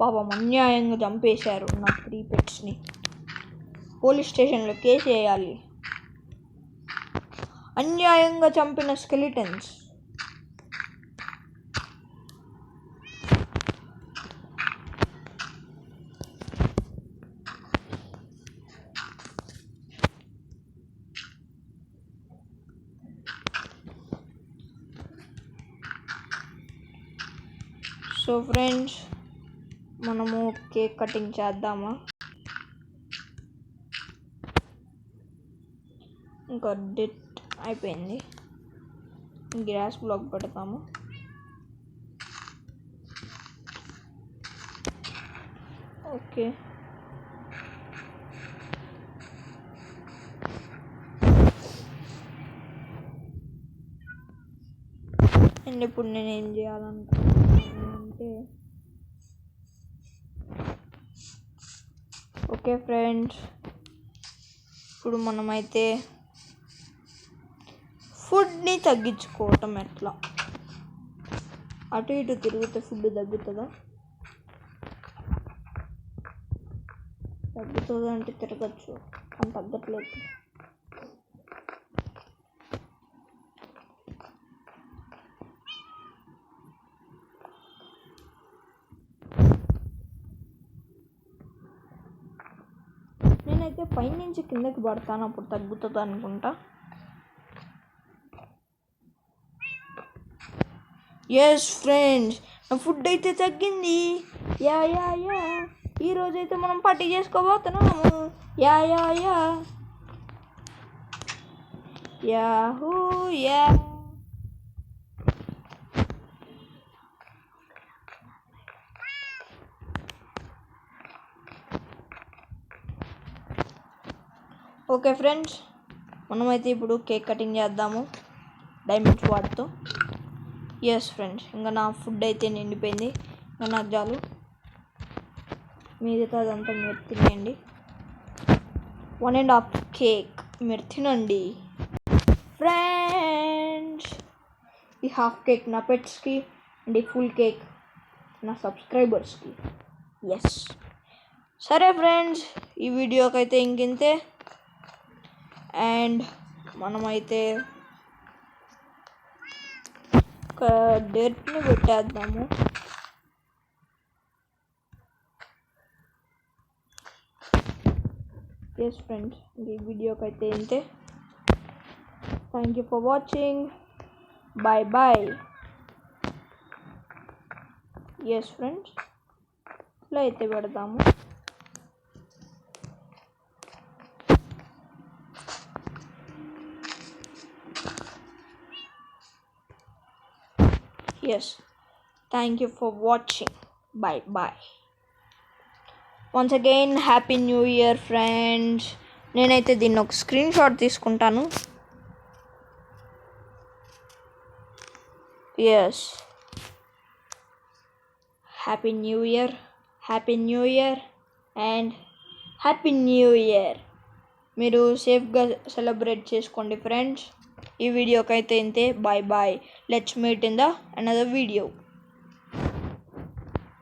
పాపం అన్యాయంగా చంపేశారు నా 3 పెట్స్ని. పోలీస్ స్టేషన్లో కేసు వేయాలి. అన్యాయంగా చంపిన స్కెలిటన్స్. సో ఫ్రెండ్స్, మనము కేక్ కటింగ్ చేద్దామా? ఇంకా డెట్ అయిపోయింది. గ్యాస్ బ్లాక్ పెడతాము. ఓకే, అండ్ ఇప్పుడు నేను ఏం చేయాలనుకుంటున్నాను అంటే, ఓకే ఫ్రెండ్స్, ఇప్పుడు మనమైతే ఫుడ్ని తగ్గించుకోవటం ఎట్లా? అటు ఇటు తిరిగితే ఫుడ్ తగ్గుతుందా? తగ్గుతుంది అంటే తిరగచ్చు, కానీ తగ్గట్లేదు. నేనైతే పైనుంచి కిందకి పడతాను, అప్పుడు తగ్గుతుంది అనుకుంటా. ఎస్ ఫ్రెండ్స్, నా ఫుడ్ అయితే తగ్గింది. యా యా యా ఈరోజైతే మనం పార్టీ చేసుకోబోతున్నాము. Yeah yeah yeah yahoo yeah. Okay friends, మనమైతే ఇప్పుడు కేక్ కటింగ్ చేద్దాము డైమండ్స్ వాడుతూ. ఎస్ ఫ్రెండ్స్, ఇంకా నా ఫుడ్ అయితే నిండిపోయింది. ఇంకా నాకు చాలు, మిగతా అదంతా మీరు తినేయండి. 1.5 కేక్ మీరు తినండి ఫ్రెండ్స్. ఈ హాఫ్ కేక్ నా పెట్స్కి అండ్ ఈ ఫుల్ కేక్ నా సబ్స్క్రైబర్స్కి. ఎస్, సరే ఫ్రెండ్స్, ఈ వీడియోకి అయితే ఇంకింతే. అండ్ మనమైతే ఒక డేట్ని పెట్టేద్దాము. ఎస్ ఫ్రెండ్స్, ఈ వీడియోకి అయితే ఇంతే. Thank you for watching. Bye bye. Yes friends, ఇలా అయితే పెడదాము. Yes, thank you for watching. Bye bye. Once again, happy new year friends. నేనైతే దీన్ని ఒక స్క్రీన్ షాట్ తీసుకుంటాను. Yes, happy new year, happy new year and happy new year. మీరు సేఫ్గా celebrate చేసుకోండి ఫ్రెండ్స్. ఈ వీడియోకి అయితే ఇంతే. Bye bye. Let's meet in the another video.